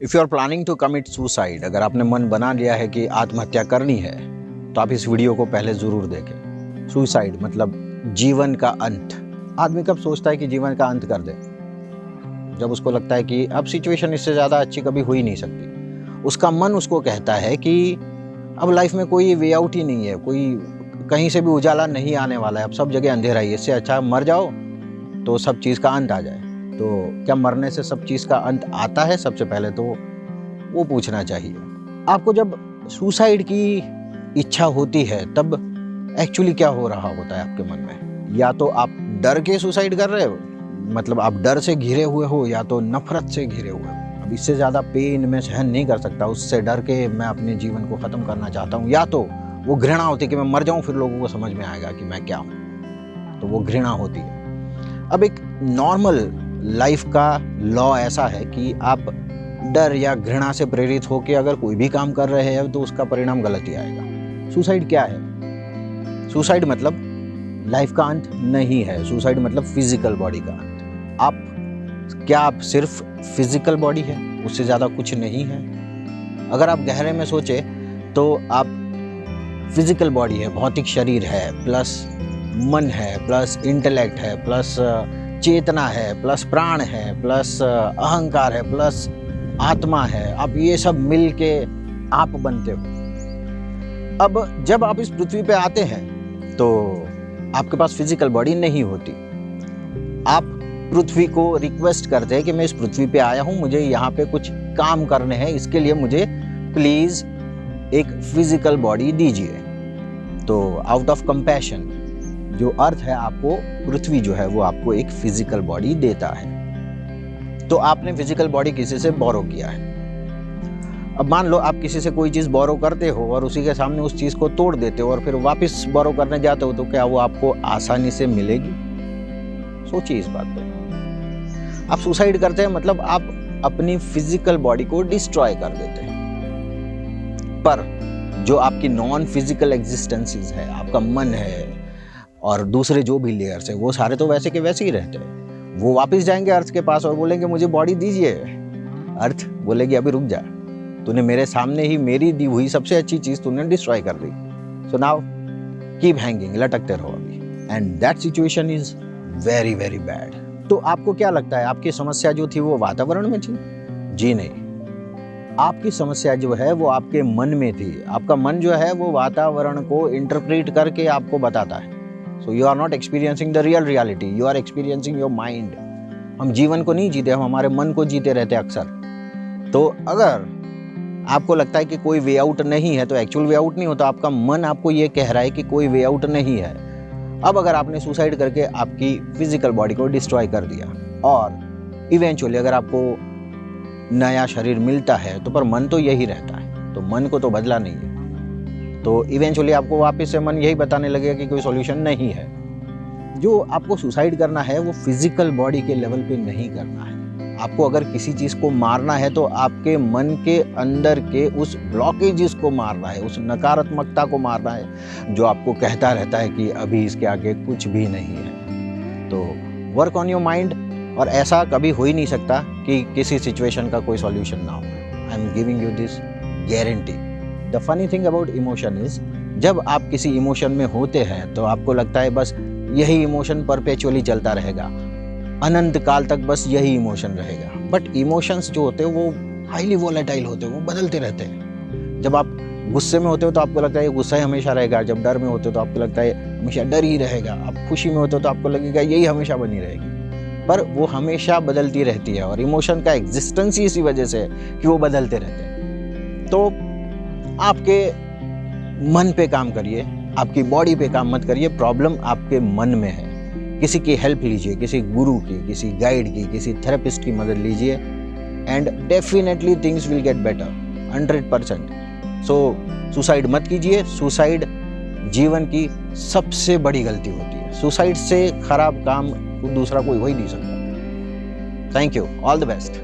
If you are planning to commit suicide, अगर आपने मन बना लिया है कि आत्महत्या करनी है तो आप इस वीडियो को पहले ज़रूर देखें। सुसाइड मतलब जीवन का अंत। आदमी कब सोचता है कि जीवन का अंत कर दे? जब उसको लगता है कि अब सिचुएशन इससे ज़्यादा अच्छी कभी हो ही नहीं सकती। उसका मन उसको कहता है कि अब लाइफ में कोई वे आउट ही नहीं है, कोई कहीं से भी उजाला नहीं आने वाला है, अब सब जगह अंधेरा ही है, इससे अच्छा मर जाओ तो सब चीज़ का अंत आ जाए। तो क्या मरने से सब चीज़ का अंत आता है? सबसे पहले तो वो पूछना चाहिए। आपको जब सुसाइड की इच्छा होती है तब एक्चुअली क्या हो रहा होता है आपके मन में? या तो आप डर के सुसाइड कर रहे हो, मतलब आप डर से घिरे हुए हो, या तो नफरत से घिरे हुए हो। अब इससे ज़्यादा पेन मैं सहन नहीं कर सकता, उससे डर के मैं अपने जीवन को ख़त्म करना चाहता हूँ। या तो वो घृणा होती है कि मैं मर जाऊँ फिर लोगों को समझ में आएगा कि मैं क्या हूँ, तो वो घृणा होती है। अब एक नॉर्मल लाइफ का लॉ ऐसा है कि आप डर या घृणा से प्रेरित होकर अगर कोई भी काम कर रहे हैं तो उसका परिणाम गलत ही आएगा। सुसाइड क्या है? सुसाइड मतलब लाइफ का अंत नहीं है। सुसाइड मतलब फिजिकल बॉडी का अंत। आप सिर्फ फिजिकल बॉडी है, उससे ज़्यादा कुछ नहीं है। अगर आप गहरे में सोचे तो आप फिजिकल बॉडी है, भौतिक शरीर है, प्लस मन है, प्लस इंटेलेक्ट है, प्लस चेतना है, प्लस प्राण है, प्लस अहंकार है, प्लस आत्मा है। अब ये सब मिल के आप बनते हो। अब जब आप इस पृथ्वी पे आते हैं तो आपके पास फिजिकल बॉडी नहीं होती। आप पृथ्वी को रिक्वेस्ट करते हैं कि मैं इस पृथ्वी पे आया हूँ, मुझे यहाँ पे कुछ काम करने हैं, इसके लिए मुझे प्लीज एक फिजिकल बॉडी दीजिए। तो आउट ऑफ कंपैशन जो अर्थ है, आपको पृथ्वी जो है वो आपको एक फिजिकल बॉडी देता है। तो आपने फिजिकल बॉडी किसी से बोरो किया है। अब मान लो आप किसी से कोई चीज़ बोरो करते हो और उसी के सामने उस चीज़ को तोड़ देते हो और फिर वापस बोरो करने जाते हो, तो क्या वो आपको आसानी से मिलेगी? सोचिए इस बात पे। आप सुसाइड करते हैं मतलब आप अपनी फिजिकल बॉडी को डिस्ट्रॉय कर देते हैं। पर जो आपकी नॉन फिजिकल एग्जिस्टेंसेस है, आपका मन है और दूसरे जो भी लेयर्स है, वो सारे तो वैसे के वैसे ही रहते हैं। वो वापस जाएंगे अर्थ के पास और बोलेंगे मुझे बॉडी दीजिए। अर्थ बोलेगी अभी रुक जा, तूने मेरे सामने ही मेरी दी हुई सबसे अच्छी चीज तूने डिस्ट्रॉय कर दी, सो नाउ कीप हैंगिंग, लटकते रहो अभी। And that situation is very very bad. तो आपको क्या लगता है आपकी समस्या जो थी वो वातावरण में थी? जी नहीं, आपकी समस्या जो है वो आपके मन में थी। आपका मन जो है वो वातावरण को इंटरप्रेट करके आपको बताता है। So you are not experiencing the real reality, you are experiencing your mind. हम जीवन को नहीं जीते, हम हमारे मन को जीते रहते अक्सर। तो अगर आपको लगता है कि कोई वे आउट नहीं है तो एक्चुअल वे आउट नहीं होता, आपका मन आपको ये कह रहा है कि कोई वे आउट नहीं है। अब अगर आपने सुसाइड करके आपकी फिजिकल बॉडी को डिस्ट्रॉय कर दिया और इवेंचुअली अगर आपको नया शरीर मिलता है तो पर मन तो यही रहता है, तो मन को तो बदला नहीं है। तो इवेंचुअली आपको वापस से मन यही बताने लगेगा कि कोई सॉल्यूशन नहीं है। जो आपको सुसाइड करना है वो फिजिकल बॉडी के लेवल पे नहीं करना है। आपको अगर किसी चीज़ को मारना है तो आपके मन के अंदर के उस ब्लॉकेजेस को मारना है, उस नकारात्मकता को मारना है जो आपको कहता रहता है कि अभी इसके आगे कुछ भी नहीं है। तो वर्क ऑन योर माइंड। और ऐसा कभी हो ही नहीं सकता कि किसी सिचुएशन का कोई सॉल्यूशन ना हो। I am giving you this guarantee. The funny thing about emotion is, जब आप किसी इमोशन में होते हैं तो आपको लगता है बस यही इमोशन परपेचुअली चलता रहेगा, अनंत काल तक बस यही इमोशन रहेगा। बट इमोशंस जो होते हैं वो हाईली वोलेटाइल होते हैं, वो बदलते रहते हैं। जब आप गुस्से में होते हो तो आपको लगता है ये गुस्सा ही हमेशा रहेगा, जब डर में होते हो तो आपको लगता है हमेशा डर ही रहेगा, आप खुशी में होते हो तो आपको लगेगा यही हमेशा बनी रहेगी। पर वो हमेशा बदलती रहती है और इमोशन का एग्जिस्टेंस ही इसी वजह से है कि वो बदलते रहते हैं। तो आपके मन पे काम करिए, आपकी बॉडी पे काम मत करिए। प्रॉब्लम आपके मन में है। किसी की हेल्प लीजिए, किसी गुरु की, किसी गाइड की, किसी थेरेपिस्ट की मदद लीजिए and definitely things will get better 100%। So suicide मत कीजिए। सुसाइड जीवन की सबसे बड़ी गलती होती है। सुसाइड से खराब काम दूसरा कोई हो ही नहीं सकता। Thank you, all the best.